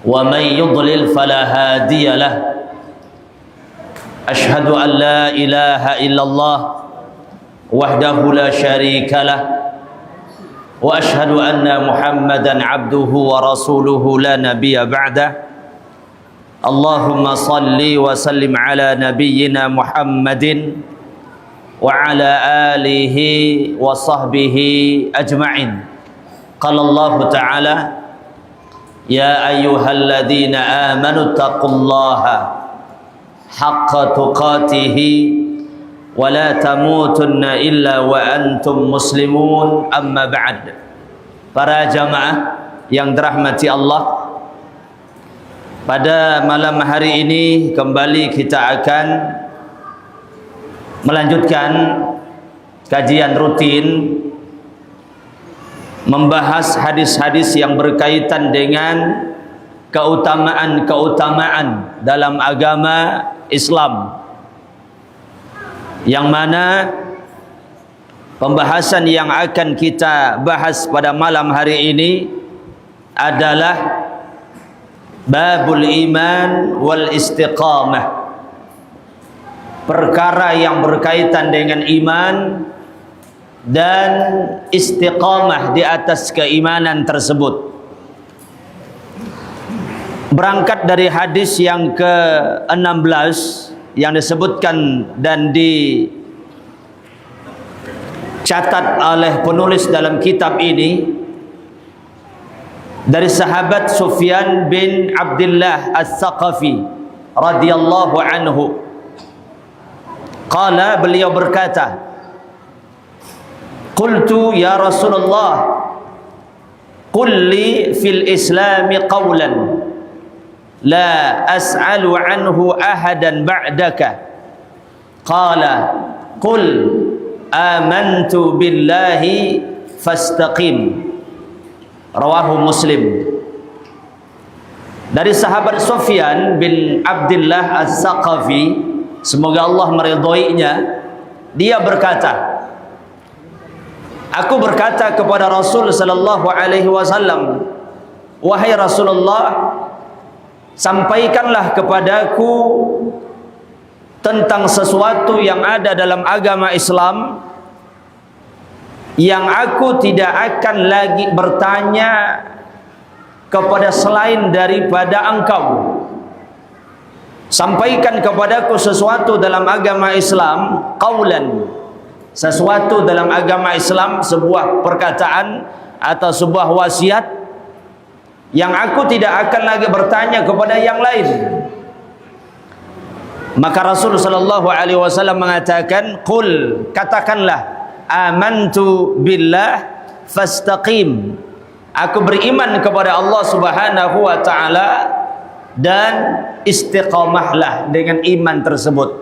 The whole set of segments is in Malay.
ومن يضلل فلا هادي له أشهد أن لا إله إلا الله وحده لا شريك له وأشهد أن محمدا عبده ورسوله لا نبي بعده اللهم صل وسلم على نبينا محمد وعلى آله وصحبه أجمعين. قال الله تعالى يا أيها الذين آمنوا اتقوا الله حق تقاته ولا تموتن إلا وأنتم مسلمون. أما بعد. Para jamaah yang dirahmati Allah, pada malam hari ini kembali kita akan melanjutkan kajian rutin membahas hadis-hadis yang berkaitan dengan keutamaan-keutamaan dalam agama Islam, yang mana pembahasan yang akan kita bahas pada malam hari ini adalah babul iman wal istiqamah, perkara yang berkaitan dengan iman dan istiqamah di atas keimanan tersebut. Berangkat dari hadis yang ke-16 yang disebutkan dan dicatat oleh penulis dalam kitab ini dari sahabat Sufyan bin Abdullah As-Saqafi radhiyallahu anhu. Qala, beliau berkata, qultu ya Rasulullah, qul li fil islami qawlan la as'alu anhu ahadan ba'daka. Qala qul amantu billahi fastaqim. Rawahu Muslim. Dari sahabat Sufyan bin Abdullah As-Saqafi, semoga Allah meridhoinya, dia berkata, aku berkata kepada Rasul sallallahu alaihi wasallam, wahai Rasulullah, sampaikanlah kepadaku tentang sesuatu yang ada dalam agama Islam yang aku tidak akan lagi bertanya kepada selain daripada engkau. Sampaikan kepadaku sesuatu dalam agama Islam, qaulan, sesuatu dalam agama Islam, sebuah perkataan atau sebuah wasiat yang aku tidak akan lagi bertanya kepada yang lain. Maka Rasulullah sallallahu alaihi wasallam mengatakan, qul, katakanlah, amantu billah fastaqim, aku beriman kepada Allah Subhanahu wa taala dan istiqamahlah dengan iman tersebut.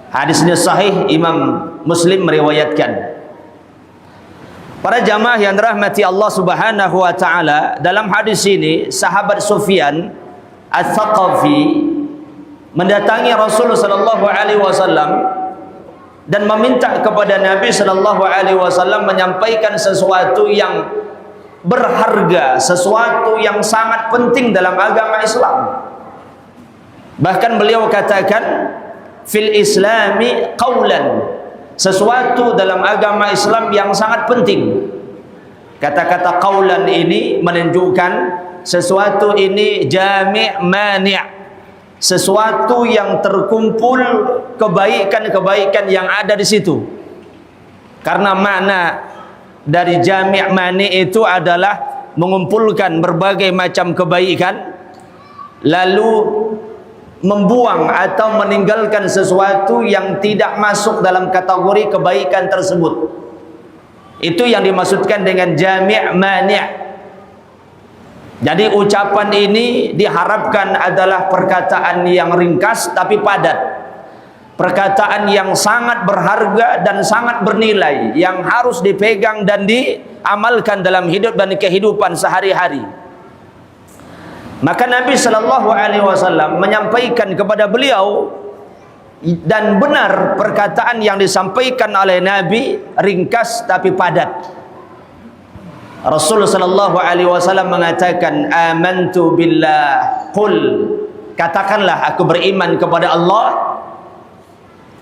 Hadisnya sahih, Imam Muslim meriwayatkan. Para jamaah yang dirahmati Allah Subhanahu wa taala, dalam hadis ini sahabat Sufyan Ats-Tsaqafi mendatangi Rasulullah sallallahu alaihi wasallam dan meminta kepada Nabi sallallahu alaihi wasallam menyampaikan sesuatu yang berharga, sesuatu yang sangat penting dalam agama Islam. Bahkan beliau katakan fil islami qaulan, sesuatu dalam agama Islam yang sangat penting. Kata-kata qaulan ini menunjukkan sesuatu ini jami' mani', sesuatu yang terkumpul kebaikan-kebaikan yang ada di situ. Karena makna dari jami' mani' itu adalah mengumpulkan berbagai macam kebaikan lalu membuang atau meninggalkan sesuatu yang tidak masuk dalam kategori kebaikan tersebut. Itu yang dimaksudkan dengan jami' mani'. Jadi ucapan ini diharapkan adalah perkataan yang ringkas tapi padat, perkataan yang sangat berharga dan sangat bernilai, yang harus dipegang dan diamalkan dalam hidup dan kehidupan sehari-hari. Maka Nabi sallallahu alaihi wasallam menyampaikan kepada beliau, dan benar perkataan yang disampaikan oleh Nabi ringkas tapi padat. Rasul sallallahu alaihi wasallam mengatakan, amantu billah, qul, katakanlah aku beriman kepada Allah,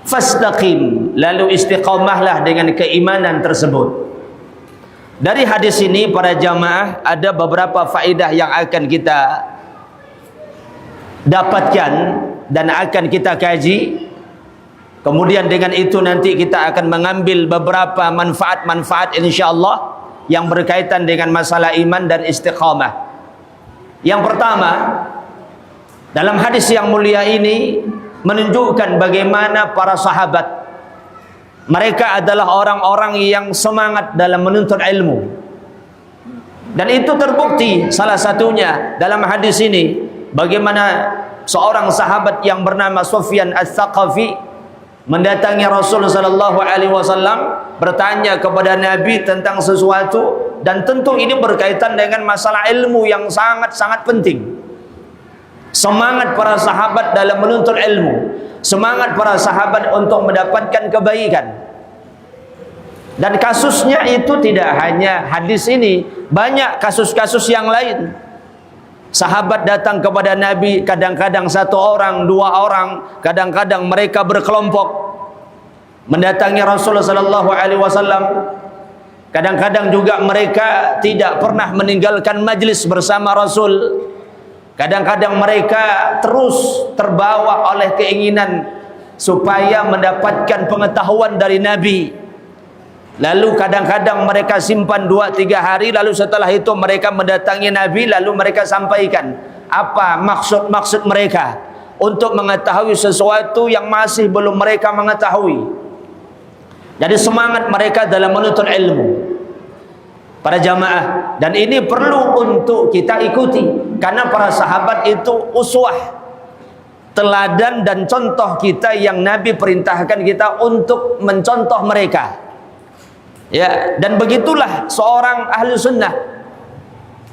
fastaqim, lalu istiqamahlah dengan keimanan tersebut. Dari hadis ini para jamaah ada beberapa faedah yang akan kita dapatkan dan akan kita kaji. Kemudian dengan itu nanti kita akan mengambil beberapa manfaat-manfaat insyaallah yang berkaitan dengan masalah iman dan istiqamah. Yang pertama, dalam hadis yang mulia ini menunjukkan bagaimana para sahabat, mereka adalah orang-orang yang semangat dalam menuntut ilmu. Dan itu terbukti salah satunya dalam hadis ini, bagaimana seorang sahabat yang bernama Sufyan Ats-Tsaqafi mendatangi Rasul sallallahu alaihi wasallam, bertanya kepada Nabi tentang sesuatu, dan tentu ini berkaitan dengan masalah ilmu yang sangat-sangat penting. Semangat para sahabat dalam menuntut ilmu, semangat para sahabat untuk mendapatkan kebaikan. Dan kasusnya itu tidak hanya hadis ini, banyak kasus-kasus yang lain. Sahabat datang kepada Nabi, kadang-kadang satu orang, dua orang, kadang-kadang mereka berkelompok mendatangi Rasulullah sallallahu alaihi wasallam. Kadang-kadang juga mereka tidak pernah meninggalkan majlis bersama Rasul. Kadang-kadang mereka terus terbawa oleh keinginan supaya mendapatkan pengetahuan dari Nabi. Lalu kadang-kadang mereka simpan 2-3 hari, lalu setelah itu mereka mendatangi Nabi, lalu mereka sampaikan apa maksud-maksud mereka untuk mengetahui sesuatu yang masih belum mereka mengetahui. Jadi semangat mereka dalam menuntut ilmu para jamaah, dan ini perlu untuk kita ikuti, karena para sahabat itu uswah, teladan dan contoh kita yang Nabi perintahkan kita untuk mencontoh mereka. Ya, dan begitulah seorang ahli sunnah.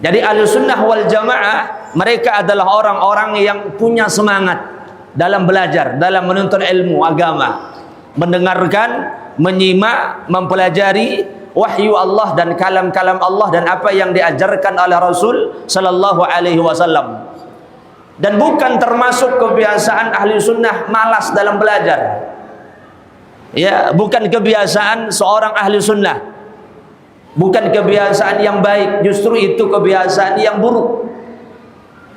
Jadi ahli sunnah wal jamaah, mereka adalah orang-orang yang punya semangat dalam belajar, dalam menuntut ilmu agama, mendengarkan, menyimak, mempelajari wahyu Allah dan kalam-kalam Allah dan apa yang diajarkan oleh Rasul sallallahu alaihi wasallam. Dan bukan termasuk kebiasaan ahli sunnah malas dalam belajar. Ya, bukan kebiasaan seorang ahli sunnah, bukan kebiasaan yang baik, justru itu kebiasaan yang buruk.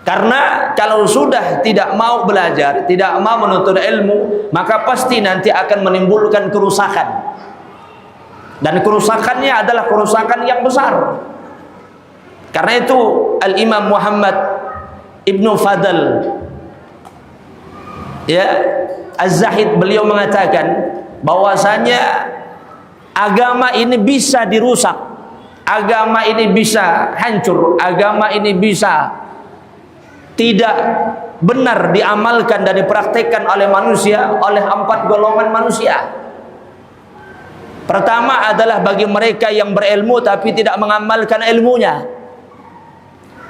Karena kalau sudah tidak mau belajar, tidak mau menuntut ilmu, maka pasti nanti akan menimbulkan kerusakan. Dan kerusakannya adalah kerusakan yang besar. Karena itu Al-Imam Muhammad Ibnu Fadl, ya, Az-Zahid, beliau mengatakan bahwasanya agama ini bisa dirusak, agama ini bisa hancur, agama ini bisa tidak benar diamalkan dan dipraktekkan oleh manusia oleh 4 golongan manusia. Pertama adalah bagi mereka yang berilmu tapi tidak mengamalkan ilmunya.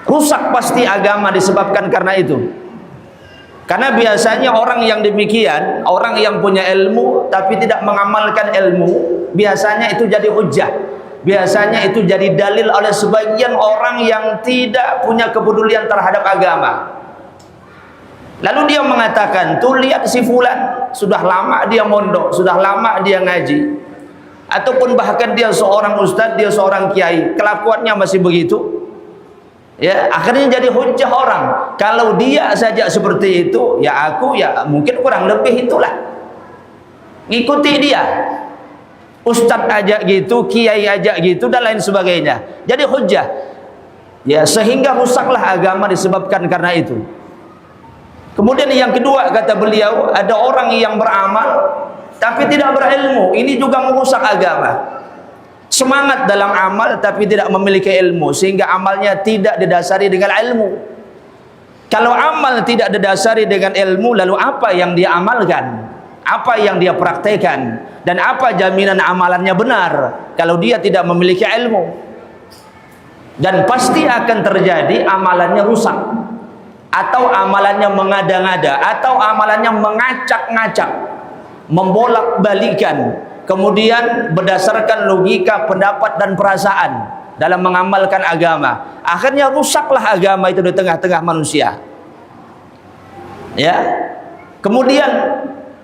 Rusak pasti agama disebabkan karena itu. Karena biasanya orang yang demikian, orang yang punya ilmu tapi tidak mengamalkan ilmu, biasanya itu jadi hujah. Biasanya itu jadi dalil oleh sebagian orang yang tidak punya kepedulian terhadap agama. Lalu dia mengatakan, tuh lihat si fulan, sudah lama dia mondok, sudah lama dia ngaji. Ataupun bahkan dia seorang ustadz, dia seorang kiai, kelakuannya masih begitu. Ya, akhirnya jadi hujah orang. Kalau dia saja seperti itu, ya aku ya mungkin kurang lebih itulah. Ngikuti dia. Ustadz aja gitu, kiai aja gitu, dan lain sebagainya. Jadi hujah. Ya, sehingga rusaklah agama disebabkan karena itu. Kemudian yang kedua kata beliau, ada orang yang beramal tapi tidak berilmu. Ini juga merusak agama. Semangat dalam amal tapi tidak memiliki ilmu, sehingga amalnya tidak didasari dengan ilmu. Kalau amal tidak didasari dengan ilmu, lalu apa yang dia amalkan? Apa yang dia praktekkan? Dan apa jaminan amalannya benar kalau dia tidak memiliki ilmu? Dan pasti akan terjadi amalannya rusak, atau amalannya mengada-ngada, atau amalannya mengacak-ngacak, membolak-balikan, kemudian berdasarkan logika, pendapat dan perasaan. dalam mengamalkan agama. Akhirnya rusaklah agama itu di tengah-tengah manusia. Ya. Kemudian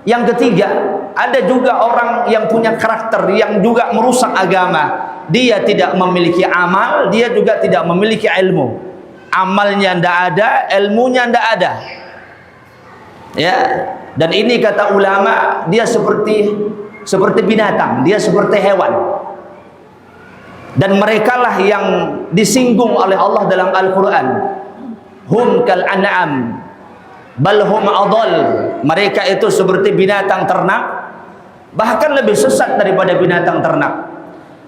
yang ketiga, ada juga orang yang punya karakter yang juga merusak agama. Dia tidak memiliki amal, dia juga tidak memiliki ilmu. Amalnya tidak ada, ilmunya tidak ada. Ya. Dan ini kata ulama, dia seperti binatang, dia seperti hewan. Dan merekalah yang disinggung oleh Allah dalam Al-Quran. Hum kal an'am bal hum adall. Mereka itu seperti binatang ternak, bahkan lebih sesat daripada binatang ternak.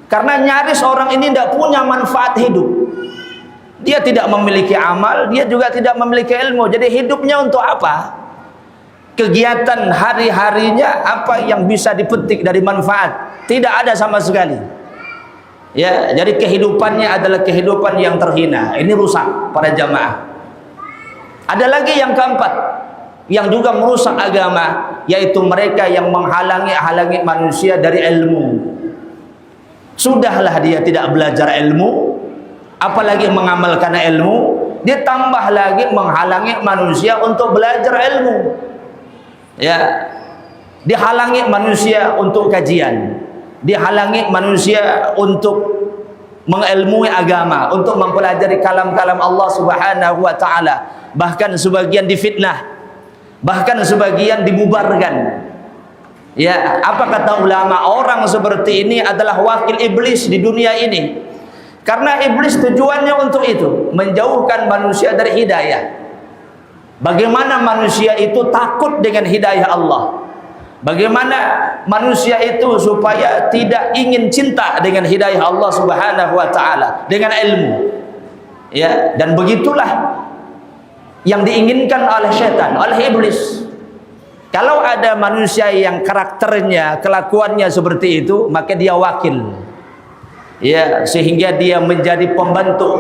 Karena nyaris orang ini tidak punya manfaat hidup. Dia tidak memiliki amal, dia juga tidak memiliki ilmu. Jadi hidupnya untuk apa? Kegiatan hari-harinya apa yang bisa dipetik dari manfaat? Tidak ada sama sekali. Ya, jadi kehidupannya adalah kehidupan yang terhina. Ini rusak para jamaah. Ada lagi yang keempat, yang juga merusak agama, yaitu mereka yang menghalangi manusia dari ilmu. Sudahlah dia tidak belajar ilmu, apalagi mengamalkan ilmu, dia tambah lagi menghalangi manusia untuk belajar ilmu. Ya, dihalangi manusia untuk kajian, dihalangi manusia untuk mengilmui agama, untuk mempelajari kalam-kalam Allah Subhanahu wa taala. Bahkan sebagian difitnah, bahkan sebagian dibubarkan. Ya, apa kata ulama? Orang seperti ini adalah wakil iblis di dunia ini. Karena iblis tujuannya untuk itu, menjauhkan manusia dari hidayah. Bagaimana manusia itu takut dengan hidayah Allah? Bagaimana manusia itu supaya tidak ingin cinta dengan hidayah Allah Subhanahu wa taala dengan ilmu. Ya, dan begitulah yang diinginkan oleh setan, oleh iblis. Kalau ada manusia yang karakternya, kelakuannya seperti itu, maka dia wakil. Ya, sehingga dia menjadi pembantu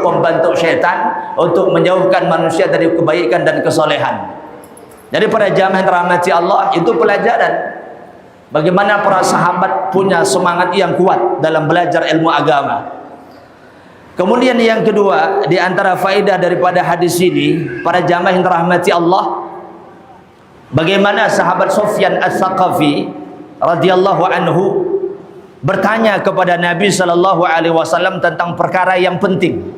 setan untuk menjauhkan manusia dari kebaikan dan kesolehan. Jadi para jamaah yang dirahmati Allah, itu pelajaran bagaimana para sahabat punya semangat yang kuat dalam belajar ilmu agama. Kemudian yang kedua, di antara faedah daripada hadis ini, para jamaah yang dirahmati Allah, bagaimana sahabat Sufyan Ats-Tsaqafi radhiyallahu anhu bertanya kepada Nabi sallallahu alaihi wasallam tentang perkara yang penting.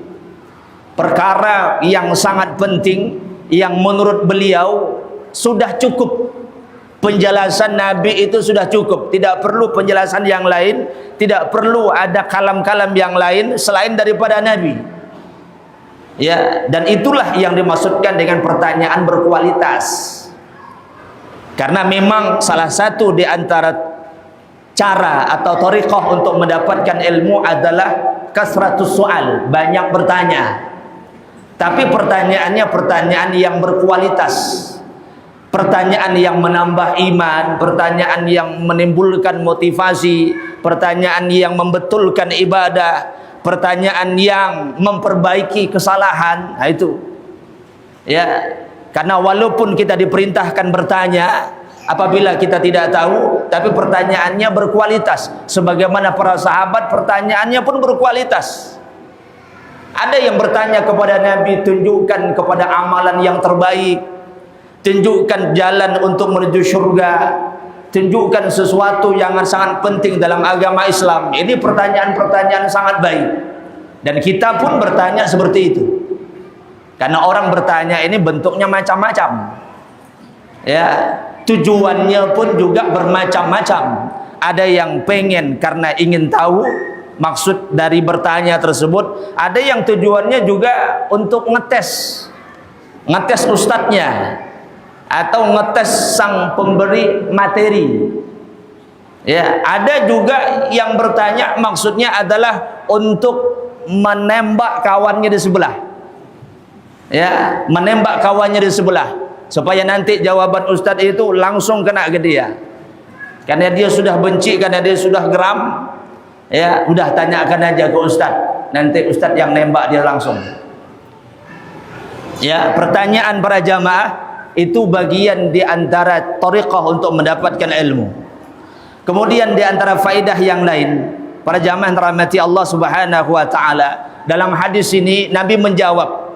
Perkara yang sangat penting yang menurut beliau sudah cukup. Penjelasan Nabi itu sudah cukup, tidak perlu penjelasan yang lain, tidak perlu ada kalam-kalam yang lain selain daripada Nabi. Ya, dan itulah yang dimaksudkan dengan pertanyaan berkualitas. Karena memang salah satu di antara cara atau thariqah untuk mendapatkan ilmu adalah kasratus soal, banyak bertanya. Tapi pertanyaannya pertanyaan yang berkualitas. Pertanyaan yang menambah iman, pertanyaan yang menimbulkan motivasi, pertanyaan yang membetulkan ibadah, pertanyaan yang memperbaiki kesalahan. Nah itu. Ya, karena walaupun kita diperintahkan bertanya, apabila kita tidak tahu, tapi pertanyaannya berkualitas. Sebagaimana para sahabat, pertanyaannya pun berkualitas. Ada yang bertanya kepada Nabi, tunjukkan kepada amalan yang terbaik, tunjukkan jalan untuk menuju surga, tunjukkan sesuatu yang sangat penting dalam agama Islam. Ini pertanyaan-pertanyaan sangat baik. Dan kita pun bertanya seperti itu. Karena orang bertanya ini bentuknya macam-macam. Ya, tujuannya pun juga bermacam-macam. Ada yang pengen karena ingin tahu maksud dari bertanya tersebut. Ada yang tujuannya juga untuk ngetes ustadznya, atau ngetes sang pemberi materi. Ya, ada juga yang bertanya maksudnya adalah untuk menembak kawannya di sebelah. Ya, menembak kawannya di sebelah supaya nanti jawaban ustadz itu langsung kena ke dia. Karena dia sudah benci, karena dia sudah geram. Ya, udah tanyakan aja ke ustadz, nanti ustadz yang nembak dia langsung. Ya, pertanyaan para jamaah itu bagian di antara thariqah untuk mendapatkan ilmu. Kemudian di antara faedah yang lain, para jamaah yang dirahmati Allah Subhanahu wa taala, dalam hadis ini Nabi menjawab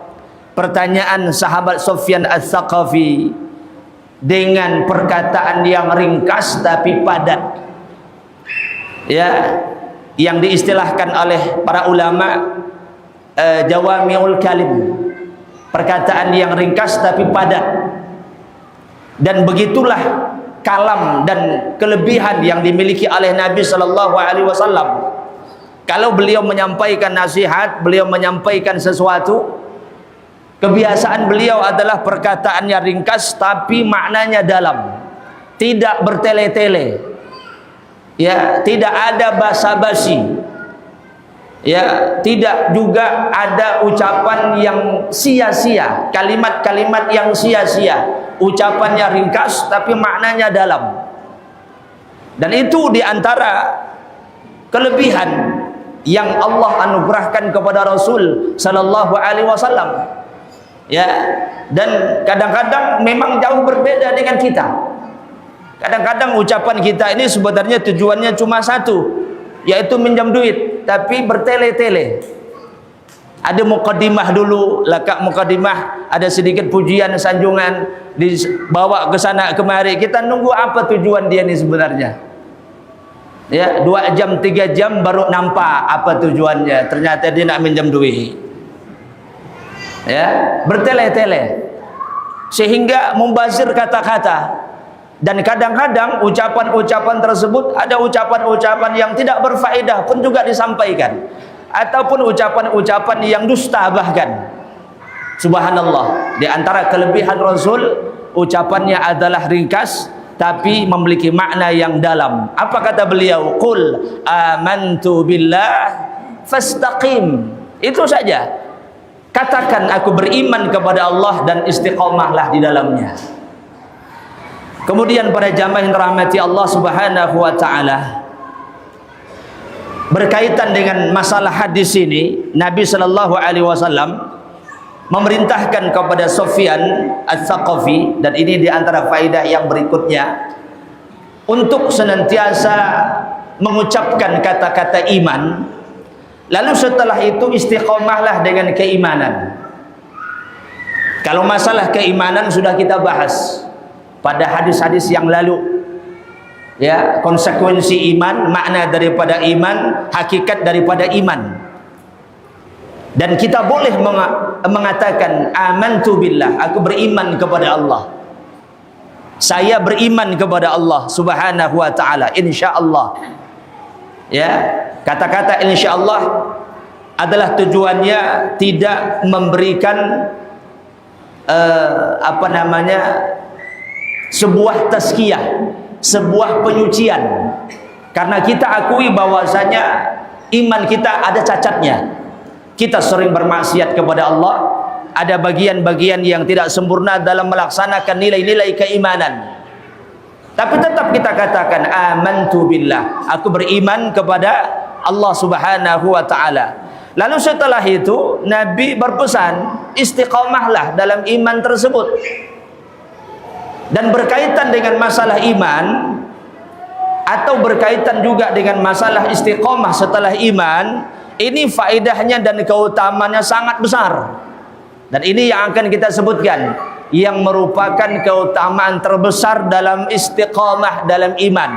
pertanyaan sahabat Sufyan Ats-Tsaqafi dengan perkataan yang ringkas tapi padat. Ya, yang diistilahkan oleh para ulama jawami'ul kalim. Perkataan yang ringkas tapi padat. Dan begitulah kalam dan kelebihan yang dimiliki oleh Nabi sallallahu alaihi wasallam. Kalau beliau menyampaikan nasihat, beliau menyampaikan sesuatu, kebiasaan beliau adalah perkataannya ringkas tapi maknanya dalam. Tidak bertele-tele. Ya, tidak ada basa-basi. Ya, tidak juga ada ucapan yang sia-sia, kalimat-kalimat yang sia-sia. Ucapannya ringkas tapi maknanya dalam. Dan itu diantara kelebihan yang Allah anugerahkan kepada Rasul sallallahu alaihi wasallam. Ya, dan kadang-kadang memang jauh berbeda dengan kita. Kadang-kadang ucapan kita ini sebenarnya tujuannya cuma satu, yaitu minjam duit, tapi bertele-tele. Ada mukadimah dulu, lakak mukadimah, ada sedikit pujian sanjungan, dibawa ke sana kemari. Kita nunggu apa tujuan dia ini sebenarnya. Ya, 2 jam 3 jam baru nampak apa tujuannya. Ternyata dia nak minjam duit. Ya, bertele-tele sehingga membazir kata-kata. Dan kadang-kadang ucapan-ucapan tersebut ada ucapan-ucapan yang tidak berfaedah pun juga disampaikan, ataupun ucapan-ucapan yang dusta bahkan. Subhanallah, di antara kelebihan Rasul, ucapannya adalah ringkas tapi memiliki makna yang dalam. Apa kata beliau? Qul amantu billah fastaqim. Itu saja. Katakan aku beriman kepada Allah dan istiqomahlah di dalamnya. Kemudian para jamaah yang dirahmati Allah Subhanahu wa taala, berkaitan dengan masalah hadis ini, Nabi sallallahu alaihi wasallam memerintahkan kepada Sufyan Ats-Tsaqafi, dan ini di antara faedah yang berikutnya, untuk senantiasa mengucapkan kata-kata iman, lalu setelah itu istiqomahlah dengan keimanan. Kalau masalah keimanan sudah kita bahas pada hadis-hadis yang lalu. Ya, konsekuensi iman, makna daripada iman, hakikat daripada iman. Dan kita boleh mengatakan amantu billah, aku beriman kepada Allah. Saya beriman kepada Allah Subhanahu wa taala, insyaallah. Ya, kata-kata insyaallah adalah tujuannya tidak memberikan sebuah tazkiyah, sebuah penyucian, karena kita akui bahwasanya iman kita ada cacatnya. Kita sering bermaksiat kepada Allah, ada bagian-bagian yang tidak sempurna dalam melaksanakan nilai-nilai keimanan. Tapi tetap kita katakan amantu billah, aku beriman kepada Allah Subhanahu wa taala. Lalu setelah itu Nabi berpesan, istiqomahlah dalam iman tersebut. Dan berkaitan dengan masalah iman, atau berkaitan juga dengan masalah istiqomah setelah iman, ini faedahnya dan keutamaannya sangat besar. Dan ini yang akan kita sebutkan, yang merupakan keutamaan terbesar dalam istiqomah dalam iman.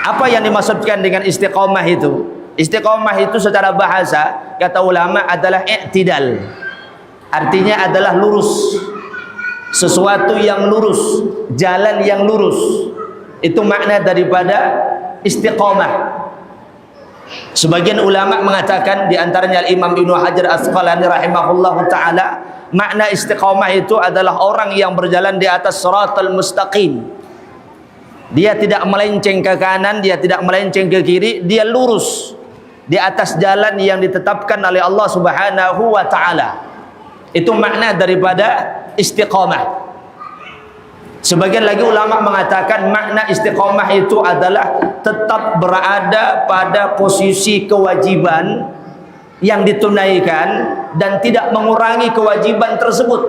Apa yang dimaksudkan dengan istiqomah itu? Istiqomah itu secara bahasa, kata ulama, adalah i'tidal. Artinya adalah lurus. Sesuatu yang lurus, jalan yang lurus. Itu makna daripada istiqomah. Sebagian ulama mengatakan, di antaranya Imam Ibnu Hajar Asqalani rahimahullahu taala, makna istiqomah itu adalah orang yang berjalan di atas shiratal mustaqim. Dia tidak melenceng ke kanan, dia tidak melenceng ke kiri, dia lurus di atas jalan yang ditetapkan oleh Allah Subhanahu wa taala. Itu makna daripada istiqomah. Sebagian lagi ulama mengatakan makna istiqomah itu adalah tetap berada pada posisi kewajiban yang ditunaikan dan tidak mengurangi kewajiban tersebut.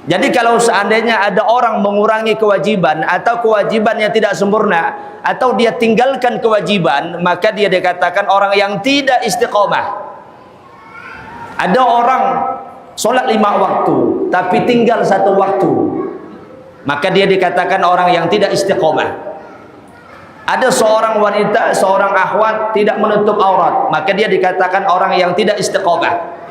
Jadi kalau seandainya ada orang mengurangi kewajiban atau kewajiban yang tidak sempurna atau dia tinggalkan kewajiban, maka dia dikatakan orang yang tidak istiqomah. Ada orang solat 5 waktu tapi tinggal 1 waktu, maka dia dikatakan orang yang tidak istiqomah. Ada seorang wanita, seorang akhwat tidak menutup aurat, maka dia dikatakan orang yang tidak istiqomah.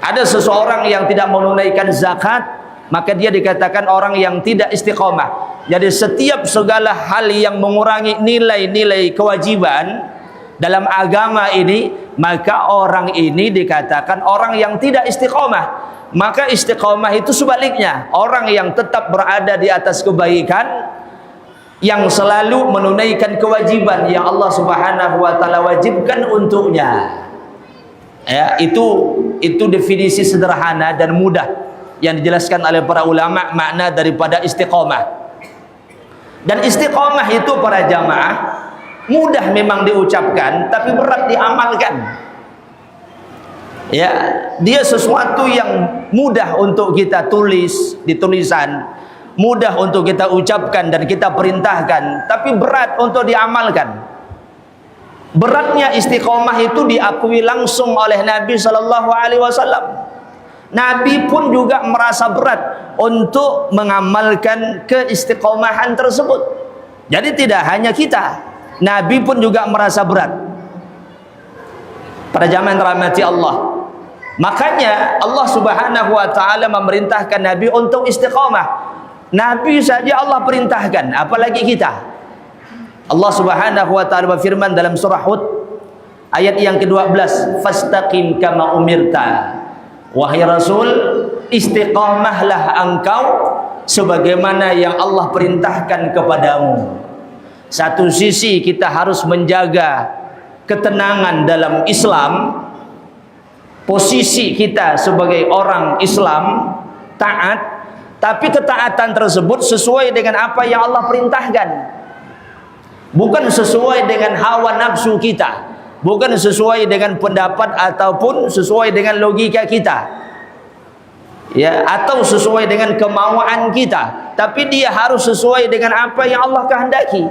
Ada seseorang yang tidak menunaikan zakat, maka dia dikatakan orang yang tidak istiqomah. Jadi setiap segala hal yang mengurangi nilai-nilai kewajiban dalam agama ini, maka orang ini dikatakan orang yang tidak istiqomah. Maka istiqomah itu sebaliknya, orang yang tetap berada di atas kebaikan, yang selalu menunaikan kewajiban yang Allah Subhanahu wa taala wajibkan untuknya. Ya, itu definisi sederhana dan mudah yang dijelaskan oleh para ulama makna daripada istiqomah. Dan istiqomah itu para jamaah mudah memang diucapkan tapi berat diamalkan. Ya, dia sesuatu yang mudah untuk kita tulis di tulisan, mudah untuk kita ucapkan dan kita perintahkan, tapi berat untuk diamalkan. Beratnya istiqomah itu diakui langsung oleh Nabi sallallahu alaihi wasallam. Nabi pun juga merasa berat untuk mengamalkan keistiqomahan tersebut. Jadi tidak hanya kita, Nabi pun juga merasa berat. Para jamaah yang dirahmati Allah, makanya Allah Subhanahu wa taala memerintahkan Nabi untuk istiqomah. Nabi saja Allah perintahkan, apalagi kita. Allah Subhanahu wa taala berfirman dalam surah Hud ayat yang ke-12, fastaqim kama umirta. Wahai Rasul, istiqamahlah engkau sebagaimana yang Allah perintahkan kepadamu. Satu sisi kita harus menjaga ketenangan dalam Islam, posisi kita sebagai orang Islam taat, tapi ketaatan tersebut sesuai dengan apa yang Allah perintahkan, bukan sesuai dengan hawa nafsu kita, bukan sesuai dengan pendapat ataupun sesuai dengan logika kita, ya, atau sesuai dengan kemauan kita, tapi dia harus sesuai dengan apa yang Allah kehendaki.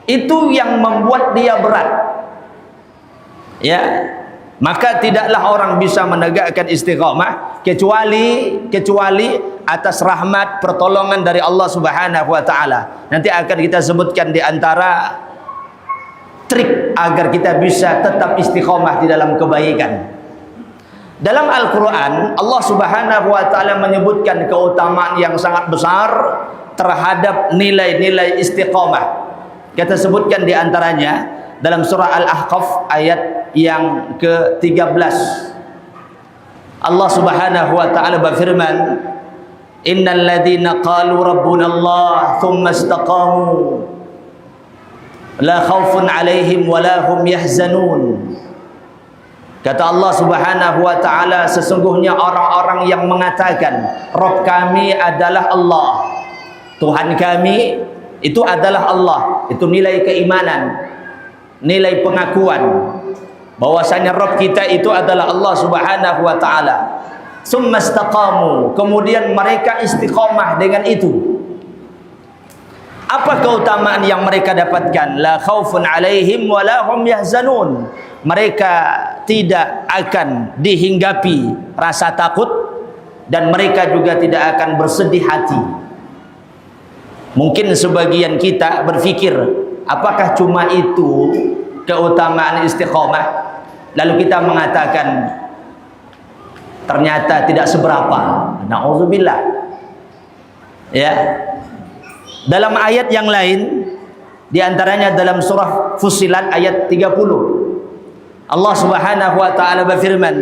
Itu yang membuat dia berat, ya. Maka tidaklah orang bisa menegakkan istiqamah kecuali atas rahmat pertolongan dari Allah Subhanahu wa taala. Nanti akan kita sebutkan di antara trik agar kita bisa tetap istiqamah di dalam kebaikan. Dalam Al-Qur'an Allah Subhanahu wa taala menyebutkan keutamaan yang sangat besar terhadap nilai-nilai istiqamah. Kita sebutkan di antaranya dalam surah Al-Ahqaf ayat yang ke-13. Allah Subhanahu wa taala berfirman, innal ladzina qalu rabbuna Allah tsumma istaqamu la khaufun 'alaihim wa la hum yahzanun. Kata Allah Subhanahu wa taala, sesungguhnya orang-orang yang mengatakan Rabb kami adalah Allah, Tuhan kami itu adalah Allah, itu nilai keimanan, nilai pengakuan bahwasanya Rabb kita itu adalah Allah Subhanahu wa taala. Tsumma istaqamu, kemudian mereka istiqomah dengan itu. Apa keutamaan yang mereka dapatkan? La khaufun 'alaihim wa la hum yahzanun. Mereka tidak akan dihinggapi rasa takut dan mereka juga tidak akan bersedih hati. Mungkin sebagian kita berfikir, apakah cuma itu keutamaan istiqomah? Lalu kita mengatakan ternyata tidak seberapa. Na'udzubillah. Ya. Dalam ayat yang lain, di antaranya dalam surah Fussilat ayat 30, Allah Subhanahu wa taala berfirman,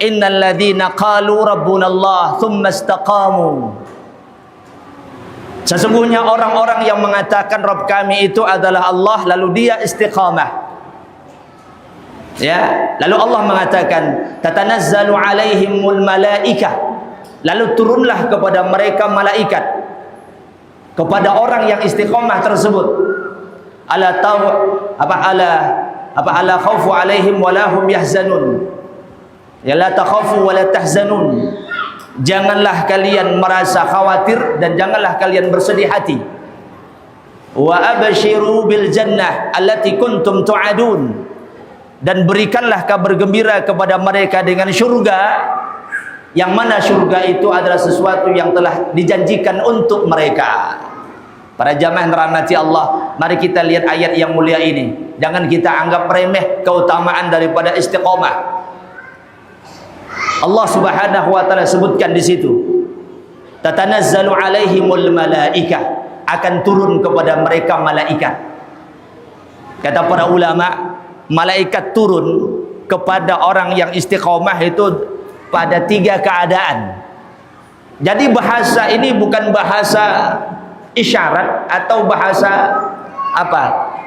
innal ladzina qalu rabbuna Allah tsumma istaqamu. Sesungguhnya orang-orang yang mengatakan Rabb kami itu adalah Allah lalu dia istiqamah. Ya, lalu Allah mengatakan tatanazzalu alaihimul malaikah, lalu turunlah kepada mereka malaikat, kepada orang yang istiqamah tersebut. Ala khaufu alaihim wa la hum yahzanun. Ya la takhafu wa la tahzanun. Janganlah kalian merasa khawatir dan janganlah kalian bersedih hati. Wa abshiru bil jannah allati kuntum tu'adun, dan berikanlah kabar gembira kepada mereka dengan syurga, yang mana syurga itu adalah sesuatu yang telah dijanjikan untuk mereka. Para jamaah yang dirahmati Allah, mari kita lihat ayat yang mulia ini. Jangan kita anggap remeh keutamaan daripada istiqomah. Allah Subhanahu wa taala sebutkan di situ, tatanazzalu alaihimul malaikah, akan turun kepada mereka malaikat. Kata para ulama, malaikat turun kepada orang yang istiqomah itu pada 3 keadaan. Jadi bahasa ini bukan bahasa isyarat atau bahasa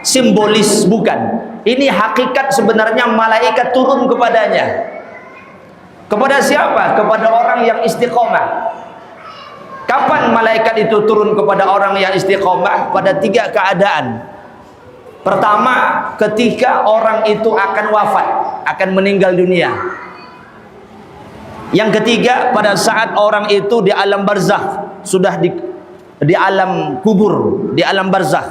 simbolis, bukan. Ini hakikat sebenarnya malaikat turun kepadanya. Kepada siapa? Kepada orang yang istiqomah. Kapan malaikat itu turun kepada orang yang istiqomah? Pada 3 keadaan. Pertama, ketika orang itu akan wafat, akan meninggal dunia. Yang ketiga, pada saat orang itu di alam barzakh, sudah di alam kubur, di alam barzakh.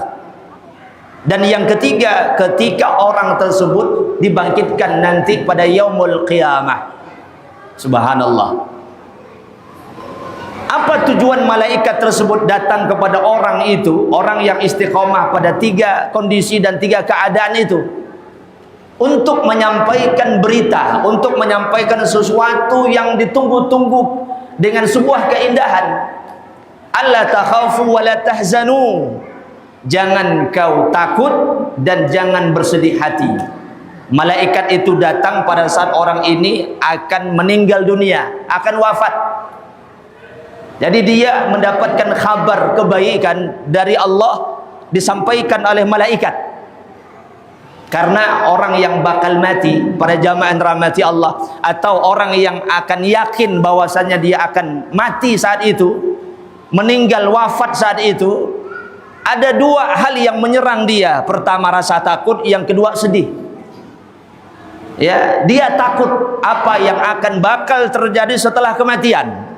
Dan yang ketiga, ketika orang tersebut dibangkitkan nanti pada yaumul qiyamah. Subhanallah. Apa tujuan malaikat tersebut datang kepada orang itu, orang yang istiqomah pada 3 kondisi dan 3 keadaan itu? Untuk menyampaikan berita, untuk menyampaikan sesuatu yang ditunggu-tunggu dengan sebuah keindahan. Alla takhafu wa la tahzanu. Jangan kau takut dan jangan bersedih hati. Malaikat itu datang pada saat orang ini akan meninggal dunia, akan wafat. Jadi dia mendapatkan kabar kebaikan dari Allah disampaikan oleh malaikat. Karena orang yang bakal mati, para jamaah yang dirahmati Allah, atau orang yang akan yakin bahwasanya dia akan mati saat itu, meninggal wafat saat itu, ada 2 hal yang menyerang dia. Pertama rasa takut, yang kedua sedih. Ya, dia takut apa yang akan bakal terjadi setelah kematian.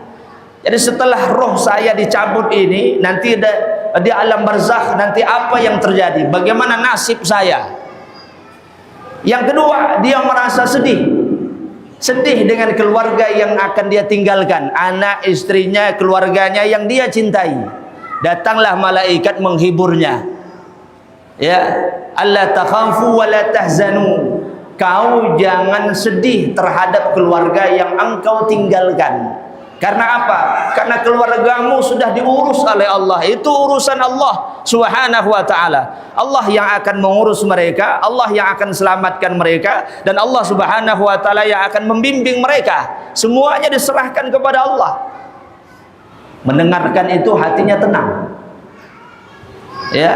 Jadi setelah roh saya dicabut ini, nanti di alam barzakh nanti apa yang terjadi? Bagaimana nasib saya? Yang kedua, dia merasa sedih. Sedih dengan keluarga yang akan dia tinggalkan, anak, istrinya, keluarganya yang dia cintai. Datanglah malaikat menghiburnya. Ya, alla takhafu wa la tahzanu. Kau jangan sedih terhadap keluarga yang engkau tinggalkan. Karena apa? Karena keluargamu sudah diurus oleh Allah. Itu urusan Allah Subhanahu wa ta'ala. Allah yang akan mengurus mereka, Allah yang akan selamatkan mereka, dan Allah Subhanahu wa ta'ala yang akan membimbing mereka. Semuanya diserahkan kepada Allah. Mendengarkan itu hatinya tenang. Ya.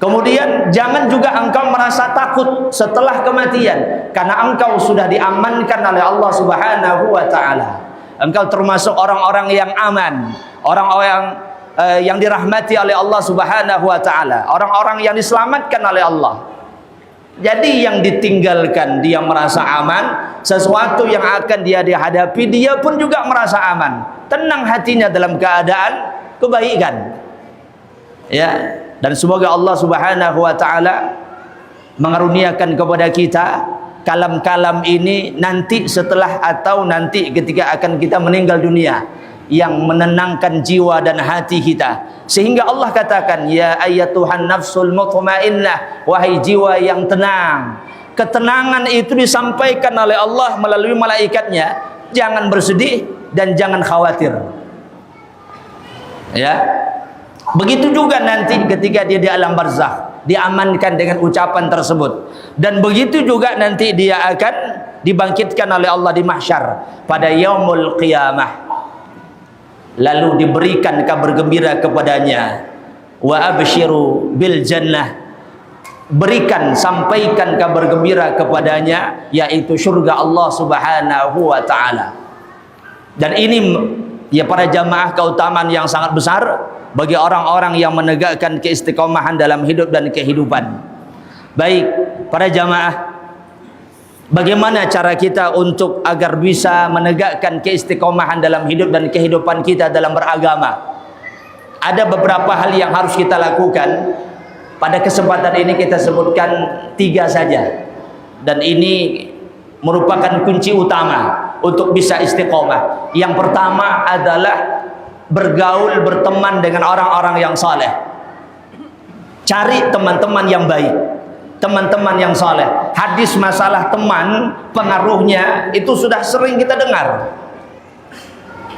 Kemudian jangan juga engkau merasa takut setelah kematian, karena engkau sudah diamankan oleh Allah Subhanahu wa ta'ala. Engkau termasuk orang-orang yang aman, orang-orang yang dirahmati oleh Allah Subhanahu wa ta'ala, orang-orang yang diselamatkan oleh Allah. Jadi yang ditinggalkan dia merasa aman, sesuatu yang akan dia dihadapi dia pun juga merasa aman, tenang hatinya dalam keadaan kebaikan. Ya. Dan semoga Allah Subhanahu wa ta'ala mengaruniakan kepada kita kalam-kalam ini nanti setelah atau nanti ketika akan kita meninggal dunia, yang menenangkan jiwa dan hati kita, sehingga Allah katakan, ya ayyatuhan nafsul mutmainnah, wahai jiwa yang tenang. Ketenangan itu disampaikan oleh Allah melalui malaikatnya. Jangan bersedih dan jangan khawatir. Ya. Begitu juga nanti ketika dia di alam barzakh, diamankan dengan ucapan tersebut. Dan begitu juga nanti dia akan dibangkitkan oleh Allah di mahsyar pada yaumul qiyamah. Lalu diberikan kabar gembira kepadanya, wa abshiru bil jannah. Berikan, sampaikan kabar gembira kepadanya, yaitu surga Allah Subhanahu wa ta'ala. Dan ini ya para jamaah keutamaan yang sangat besar bagi orang-orang yang menegakkan keistiqomahan dalam hidup dan kehidupan. Baik, para jamaah, Bagaimana cara kita untuk agar bisa menegakkan keistiqomahan dalam hidup dan kehidupan kita dalam beragama? Ada beberapa hal yang harus kita lakukan. Pada kesempatan ini kita sebutkan 3 saja. Dan ini merupakan kunci utama untuk bisa istiqomah. Yang pertama adalah bergaul, berteman dengan orang-orang yang saleh. Cari teman-teman yang baik, teman-teman yang saleh. Hadis masalah teman, pengaruhnya itu sudah sering kita dengar.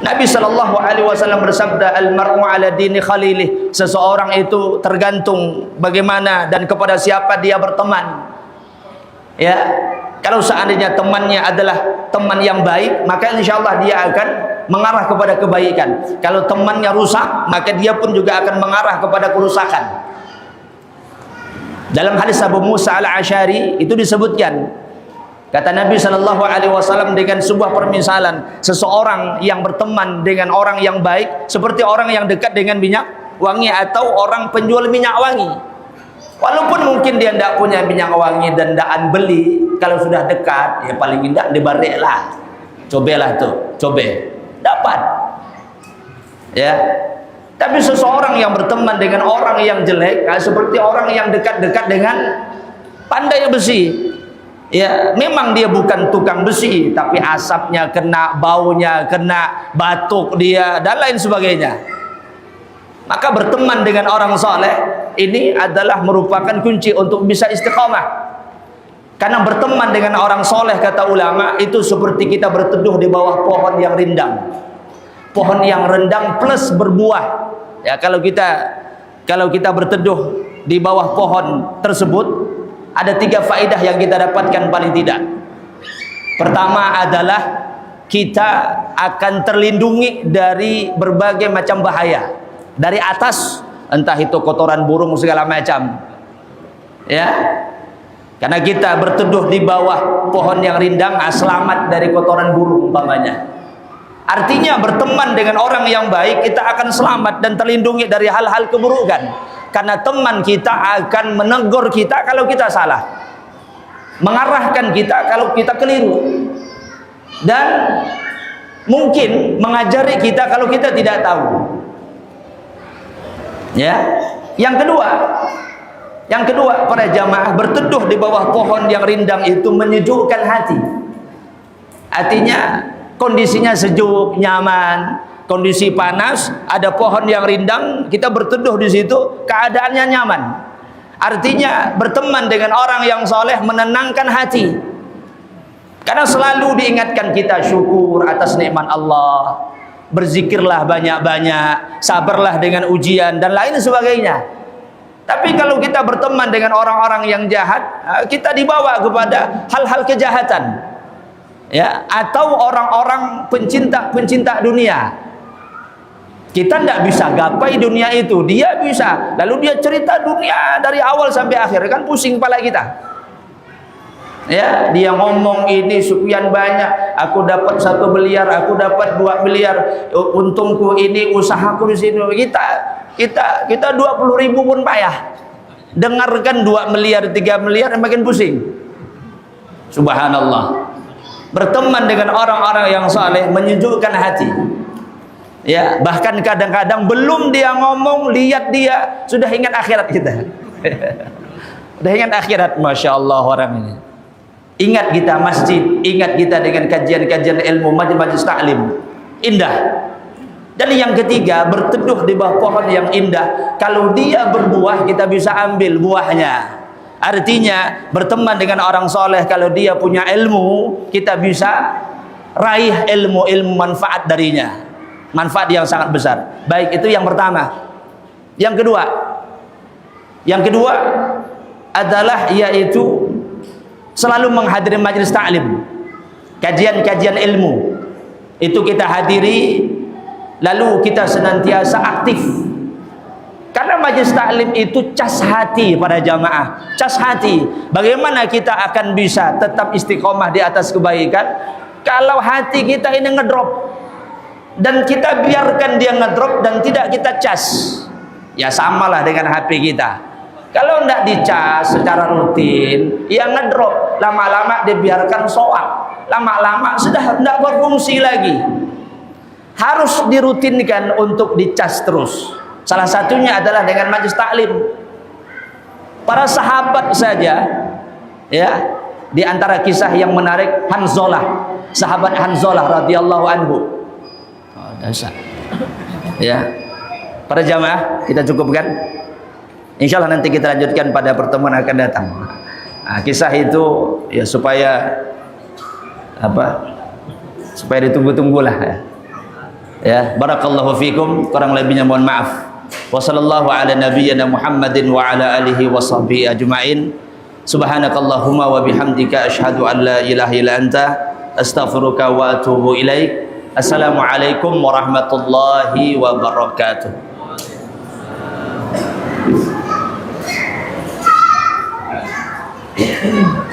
Nabi SAW bersabda, al-mar'u ala dini khalilih. Seseorang itu tergantung bagaimana dan kepada siapa dia berteman. Ya, kalau seandainya temannya adalah teman yang baik, maka insyaallah dia akan mengarah kepada kebaikan. Kalau temannya rusak, maka dia pun juga akan mengarah kepada kerusakan. Dalam hadis Abu Musa al-Asy'ari itu disebutkan, kata Nabi SAW dengan sebuah permisalan, seseorang yang berteman dengan orang yang baik seperti orang yang dekat dengan minyak wangi atau orang penjual minyak wangi. Walaupun mungkin dia tidak punya minyak wangi dan tidak beli, kalau sudah dekat, ya paling tidak dibarik lah. Cobalah tuh, coba, dapat. Ya. Tapi seseorang yang berteman dengan orang yang jelek, seperti orang yang dekat-dekat dengan pandai besi. Ya, memang dia bukan tukang besi, tapi asapnya kena, baunya kena, batuk dia dan lain sebagainya. Maka berteman dengan orang soleh ini adalah merupakan kunci untuk bisa istiqomah. Karena berteman dengan orang soleh, kata ulama, itu seperti kita berteduh di bawah pohon yang rindang. Pohon yang rindang plus berbuah. Ya, kalau kita berteduh di bawah pohon tersebut, ada 3 faedah yang kita dapatkan paling tidak. Pertama adalah kita akan terlindungi dari berbagai macam bahaya. Dari atas, entah itu kotoran burung segala macam. Ya. Karena kita berteduh di bawah pohon yang rindang, selamat dari kotoran burung umpamanya. Artinya berteman dengan orang yang baik, kita akan selamat dan terlindungi dari hal-hal keburukan. Karena teman kita akan menegur kita kalau kita salah, mengarahkan kita kalau kita keliru, dan mungkin mengajari kita kalau kita tidak tahu. Ya, yang kedua para jamaah, berteduh di bawah pohon yang rindang itu menyejukkan hati. Artinya kondisinya sejuk, nyaman. Kondisi panas, ada pohon yang rindang, kita berteduh di situ, keadaannya nyaman. Artinya berteman dengan orang yang soleh menenangkan hati. Karena selalu diingatkan kita syukur atas nikmat Allah. Berzikirlah banyak-banyak, sabarlah dengan ujian dan lain sebagainya. Tapi kalau kita berteman dengan orang-orang yang jahat, kita dibawa kepada hal-hal kejahatan. Ya, atau orang-orang pencinta dunia. Kita tidak bisa gapai dunia itu, dia bisa. Lalu dia cerita dunia dari awal sampai akhir, kan pusing kepala kita. Ya, dia ngomong ini sekian banyak, aku dapat 1 miliar, aku dapat 2 miliar, untungku ini, usahaku di sini. Kita 20.000 pun payah. Dengarkan 2 miliar, 3 miliar, makin pusing. Subhanallah. Berteman dengan orang-orang yang saleh menyejukkan hati. Ya, bahkan kadang-kadang belum dia ngomong, lihat dia sudah ingat akhirat kita. Sudah ingat akhirat, masya Allah orang ini. Ingat kita masjid, ingat kita dengan kajian-kajian ilmu, majlis ta'lim. Indah. Dan yang ketiga, berteduh di bawah pohon yang indah. Kalau dia berbuah, kita bisa ambil buahnya. Artinya, berteman dengan orang soleh, kalau dia punya ilmu, kita bisa raih ilmu manfaat darinya. Manfaat yang sangat besar. Baik, itu yang pertama. Yang kedua adalah yaitu selalu menghadiri majelis ta'lim, kajian-kajian ilmu. Itu kita hadiri, lalu kita senantiasa aktif. Karena majelis ta'lim itu cas hati para jamaah, cas hati. Bagaimana kita akan bisa tetap istiqomah di atas kebaikan kalau hati kita ini ngedrop dan kita biarkan dia ngedrop dan tidak kita cas? Ya samalah dengan HP kita. Kalau tidak dicas secara rutin, yang ngedrop, lama-lama dibiarkan soal, lama-lama sudah tidak berfungsi lagi. Harus dirutinkan untuk dicas terus. Salah satunya adalah dengan majelis taklim. Para sahabat saja, ya, di antara kisah yang menarik Hanzalah, sahabat Hanzalah radhiyallahu anhu. Oh, dasar. Ya, para jamaah kita cukupkan. Insya Allah nanti kita lanjutkan pada pertemuan akan datang. Nah, kisah itu ya supaya apa? Supaya ditunggu-tunggulah ya. Ya, barakallahu fikum, kurang lebihnya mohon maaf. Wassallallahu ala nabiyyina Muhammadin wa ala alihi wa sahbihi ajma'in. Subhanakallahumma wa bihamdika asyhadu an la ilaha illa anta astaghfiruka wa atubu ilaik. Assalamualaikum warahmatullahi wabarakatuh. Yeah.